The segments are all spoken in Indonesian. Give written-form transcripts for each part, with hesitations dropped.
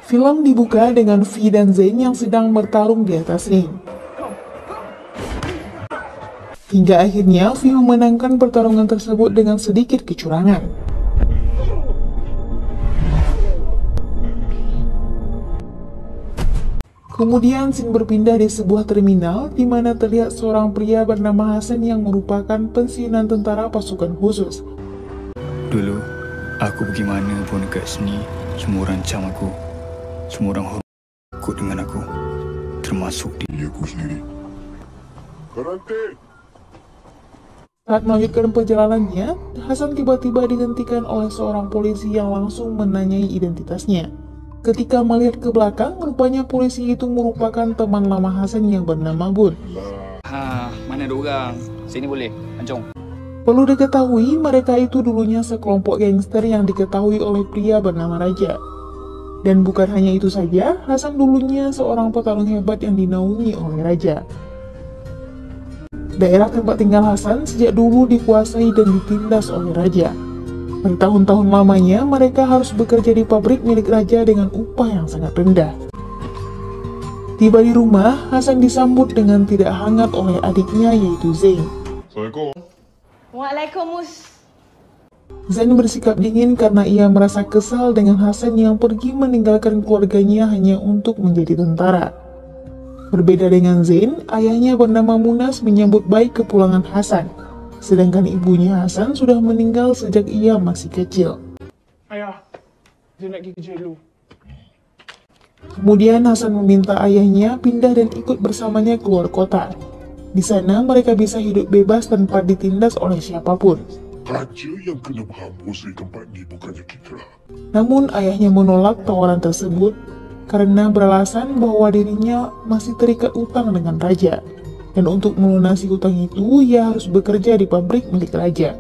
Film dibuka dengan V dan Zain yang sedang bertarung di atas ring. Hingga akhirnya V memenangkan pertarungan tersebut dengan sedikit kecurangan. Kemudian scene berpindah di sebuah terminal di mana terlihat seorang pria bernama Hasan yang merupakan pensiunan tentara pasukan khusus. Dulu, aku pergi mana pun dekat sini, semua orang cam aku. Semua orang hormat dengan aku, termasuk diri aku sendiri. Saat melanjutkan perjalanannya, Hasan tiba-tiba dihentikan oleh seorang polisi yang langsung menanyai identitasnya. Ketika melihat ke belakang, rupanya polisi itu merupakan teman lama Hasan yang bernama Bun. Mana ada orang? Sini boleh, Anjong. Perlu diketahui, mereka itu dulunya sekelompok gangster yang diketahui oleh pria bernama Raja. Dan bukan hanya itu saja, Hasan dulunya seorang petarung hebat yang dinaungi oleh Raja. Daerah tempat tinggal Hasan sejak dulu dikuasai dan ditindas oleh Raja. Bertahun-tahun lamanya, mereka harus bekerja di pabrik milik Raja dengan upah yang sangat rendah. Tiba di rumah, Hasan disambut dengan tidak hangat oleh adiknya yaitu Zain. Waalaikumsalam. Zain bersikap dingin karena ia merasa kesal dengan Hasan yang pergi meninggalkan keluarganya hanya untuk menjadi tentara. Berbeda dengan Zain, ayahnya bernama Munas menyambut baik kepulangan Hasan. Sedangkan ibunya Hasan sudah meninggal sejak ia masih kecil. Ayah, Zain nak pergi kerja dulu. Kemudian Hasan meminta ayahnya pindah dan ikut bersamanya keluar kota. Di sana mereka bisa hidup bebas tanpa ditindas oleh siapapun. Raja yang kena berhambus di tempat ni bukannya kita. Namun ayahnya menolak tawaran tersebut karena beralasan bahwa dirinya masih terikat utang dengan Raja. Dan untuk melunasi hutang itu, ia harus bekerja di pabrik milik Raja.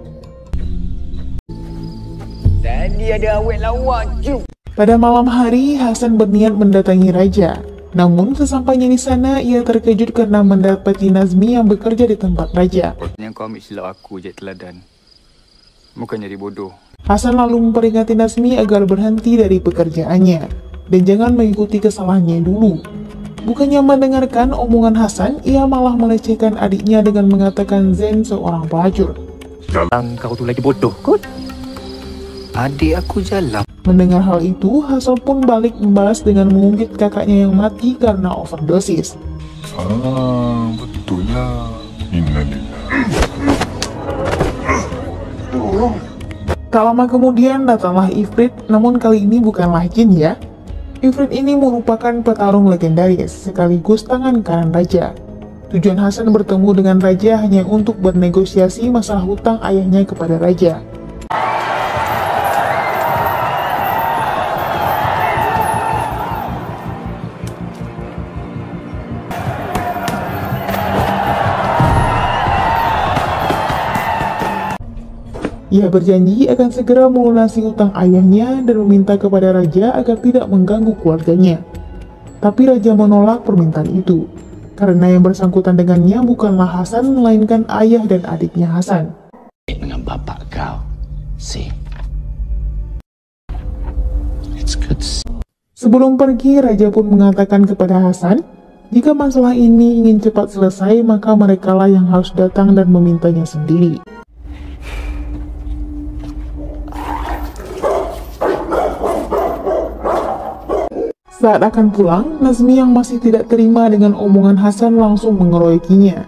Tadi ada awet lawak je. Pada malam hari, Hasan berniat mendatangi Raja. Namun, sesampainya di sana, ia terkejut karena mendapati Nazmi yang bekerja di tempat Raja. Yang kau ambil silap aku je teladan. Bukan jadi bodoh. Hasan lalu memperingati Nazmi agar berhenti dari pekerjaannya. Dan jangan mengikuti kesalahannya dulu. Bukannya mendengarkan omongan Hasan, ia malah melecehkan adiknya dengan mengatakan Zain seorang pelacur. Jalan kau tu lagi bodoh kot. Adik aku jalan. Mendengar hal itu, Hasan pun balik membalas dengan mengungkit kakaknya yang mati karena overdosis. Betul ya. Tak lama kemudian datanglah Ifrit, namun kali ini bukanlah jin ya. Ifrit ini merupakan petarung legendaris, sekaligus tangan kanan Raja. Tujuan Hasan bertemu dengan Raja hanya untuk bernegosiasi masalah hutang ayahnya kepada Raja. Ia berjanji akan segera melunasi hutang ayahnya dan meminta kepada Raja agar tidak mengganggu keluarganya. Tapi Raja menolak permintaan itu, karena yang bersangkutan dengannya bukanlah Hasan, melainkan ayah dan adiknya Hasan. Dengan bapak kau, see. It's good. Sebelum pergi, Raja pun mengatakan kepada Hasan, jika masalah ini ingin cepat selesai, maka merekalah yang harus datang dan memintanya sendiri. Saat akan pulang, Nazmi yang masih tidak terima dengan omongan Hasan langsung mengeroyokinya.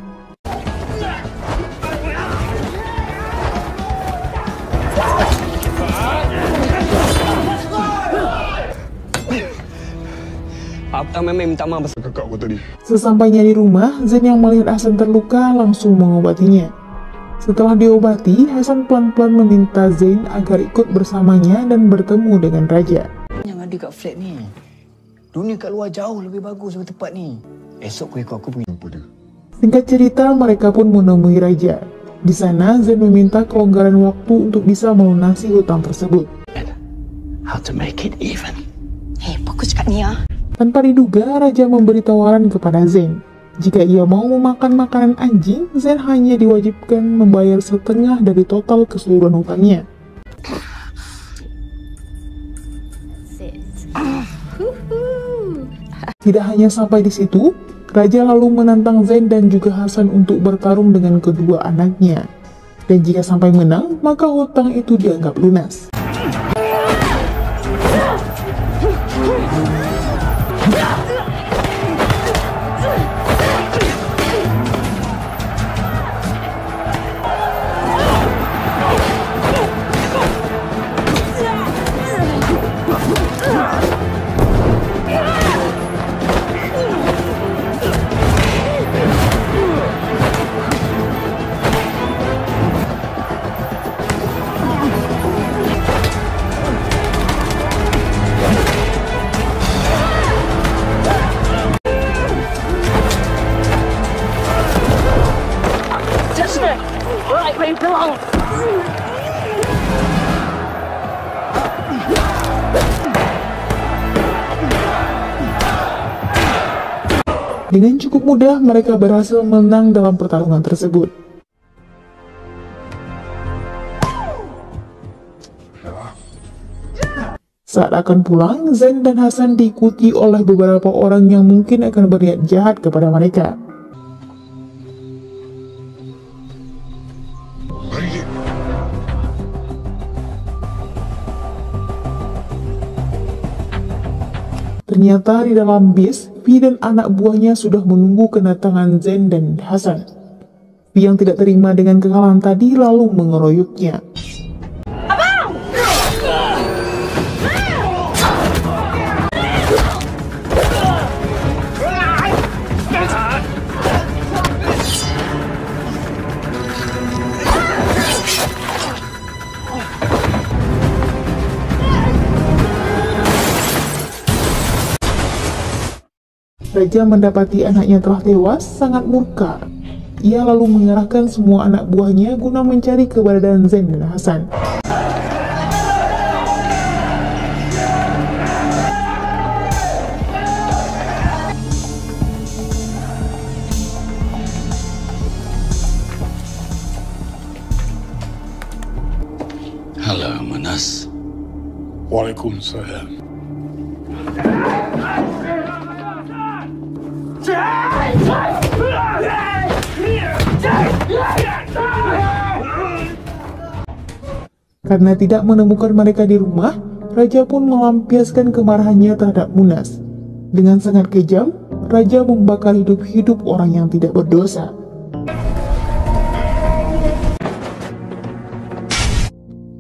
Abang memang minta maaf pasal Kakak kau tadi. Sesampainya di rumah, Zain yang melihat Hasan terluka langsung mengobatinya. Setelah diobati, Hasan pelan-pelan meminta Zain agar ikut bersamanya dan bertemu dengan Raja. Yang ada kat flat ni. Dunia kat luar jauh lebih bagus daripada tempat ni. Esok aku pergi jumpa dia. Singkat cerita, mereka pun menemui Raja. Di sana, Zain meminta kelonggaran waktu untuk bisa melunasi hutang tersebut. How to make it even. Bagus cakap ni ya. Tanpa diduga, Raja memberi tawaran kepada Zain. Jika ia mau memakan makanan anjing, Zain hanya diwajibkan membayar setengah dari total keseluruhan hutangnya. Sit. Tidak hanya sampai di situ, Raja lalu menantang Zain dan juga Hasan untuk bertarung dengan kedua anaknya. Dan jika sampai menang, maka hutang itu dianggap lunas. Dengan cukup mudah, mereka berhasil menang dalam pertarungan tersebut. Saat akan pulang, Zain dan Hasan diikuti oleh beberapa orang yang mungkin akan berniat jahat kepada mereka. Ternyata di dalam bis, Vi dan anak buahnya sudah menunggu kedatangan Zain dan Hasan. Vi yang tidak terima dengan kekalahan tadi lalu mengeroyoknya. Raja mendapati anaknya telah tewas, sangat murka. Ia lalu mengerahkan semua anak buahnya guna mencari keberadaan Zain dan Hasan. Halo, Manas. Waalaikumsalam. Karena tidak menemukan mereka di rumah, Raja pun melampiaskan kemarahannya terhadap Munas. Dengan sangat kejam, Raja membakar hidup-hidup orang yang tidak berdosa.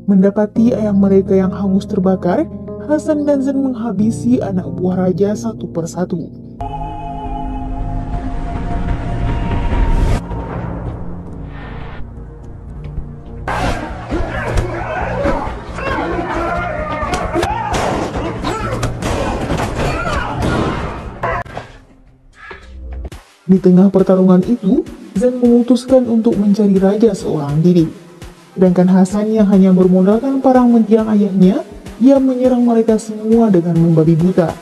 Mendapati ayam mereka yang hangus terbakar, Hasan dan Zain menghabisi anak buah Raja satu persatu. Di tengah pertarungan itu, Zain memutuskan untuk mencari raja seorang diri. Sedangkan Hasan yang hanya bermodalkan parang mentiang ayahnya, ia menyerang mereka semua dengan membabi buta.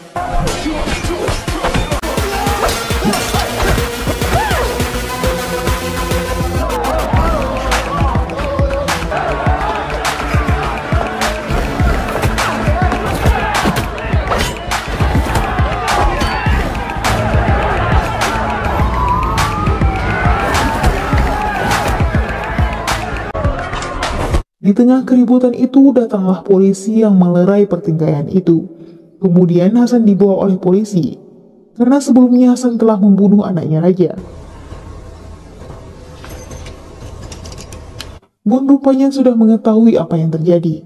Di tengah keributan itu, datanglah polisi yang melerai pertikaian itu. Kemudian Hasan dibawa oleh polisi, karena sebelumnya Hasan telah membunuh anaknya raja. Bon rupanya sudah mengetahui apa yang terjadi.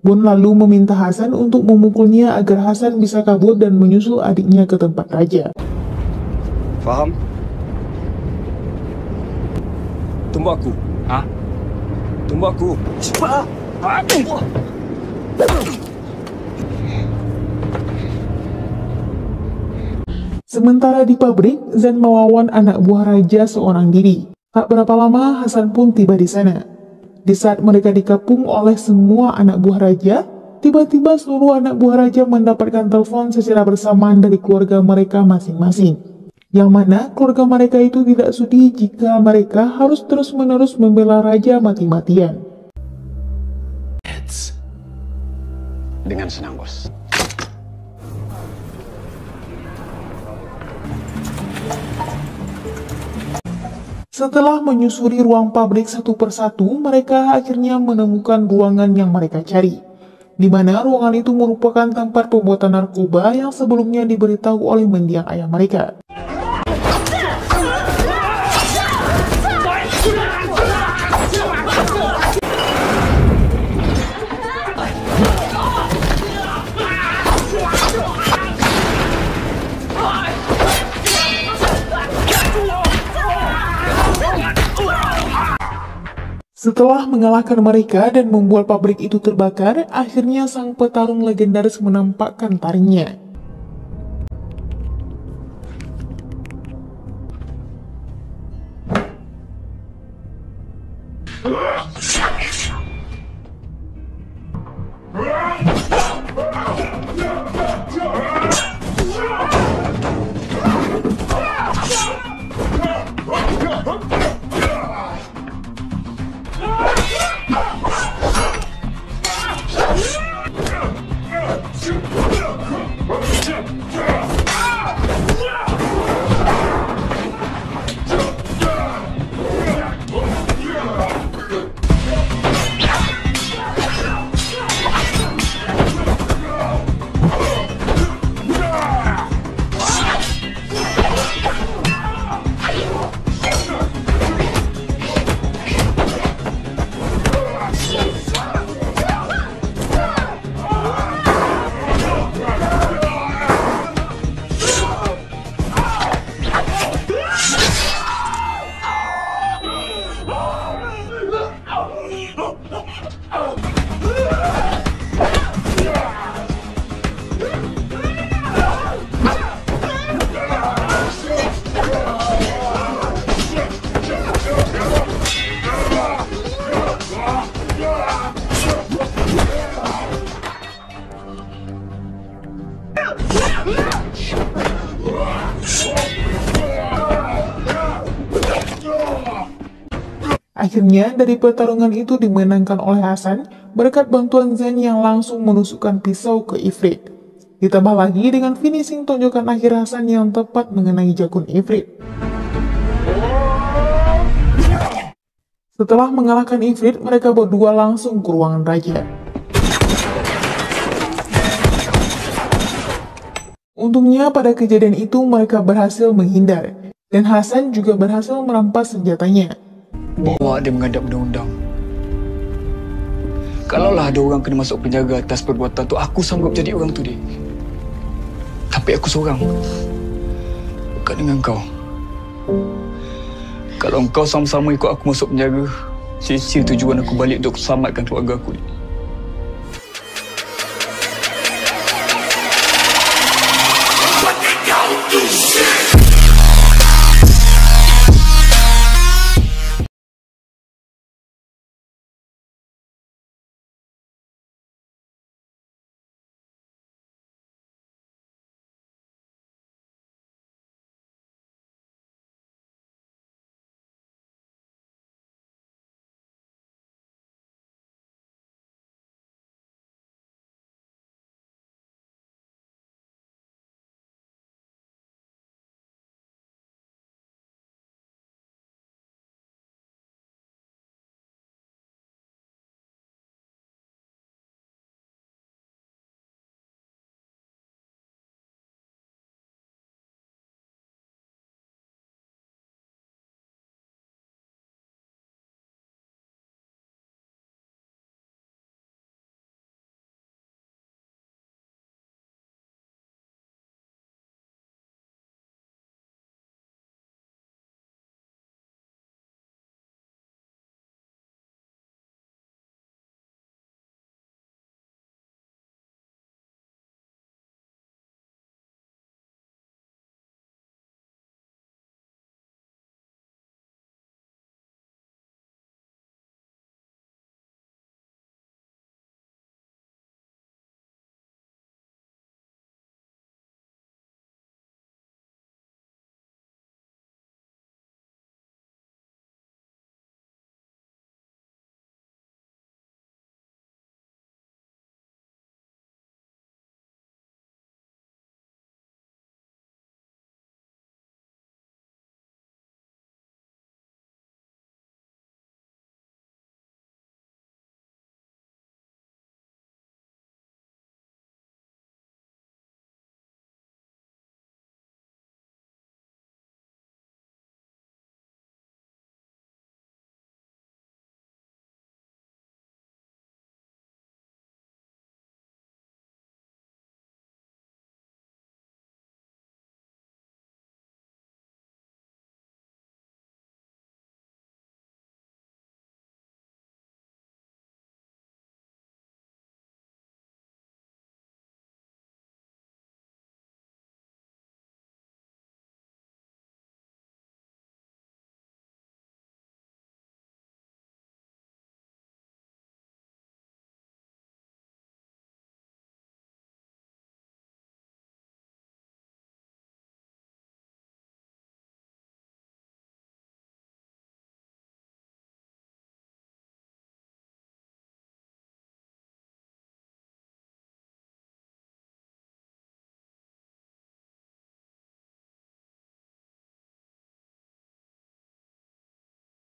Bon lalu meminta Hasan untuk memukulnya agar Hasan bisa kabur dan menyusul adiknya ke tempat raja. Faham? Tunggu aku. Hah? Tunggu aku. Cepat! Sementara di pabrik, Zain melawan anak buah raja seorang diri. Tak berapa lama, Hasan pun tiba di sana. Di saat mereka dikepung oleh semua anak buah raja, tiba-tiba seluruh anak buah raja mendapatkan telepon secara bersamaan dari keluarga mereka masing-masing. Yang mana keluarga mereka itu tidak sudi jika mereka harus terus-menerus membela raja mati-matian. Dengan senang, bos. Setelah menyusuri ruang pabrik satu persatu, mereka akhirnya menemukan ruangan yang mereka cari, di mana ruangan itu merupakan tempat pembuatan narkoba yang sebelumnya diberitahu oleh mendiang ayah mereka. Setelah mengalahkan mereka dan membuat pabrik itu terbakar, akhirnya sang petarung legendaris menampakkan taringnya. Akhirnya dari pertarungan itu dimenangkan oleh Hasan berkat bantuan Zen yang langsung menusukkan pisau ke Ifrit. Ditambah lagi dengan finishing tonjokan akhir Hasan yang tepat mengenai jakun Ifrit. Setelah mengalahkan Ifrit, mereka berdua langsung ke ruangan raja. Untungnya pada kejadian itu mereka berhasil menghindar, dan Hasan juga berhasil merampas senjatanya. Bawa dia menghadap undang-undang. Kalaulah ada orang kena masuk penjara atas perbuatan tu, aku sanggup jadi orang tu, Dik. Tapi aku seorang. Bukan dengan kau. Kalau engkau sama-sama ikut aku masuk penjara, sia-sia tujuan aku balik untuk selamatkan keluarga aku, Dik.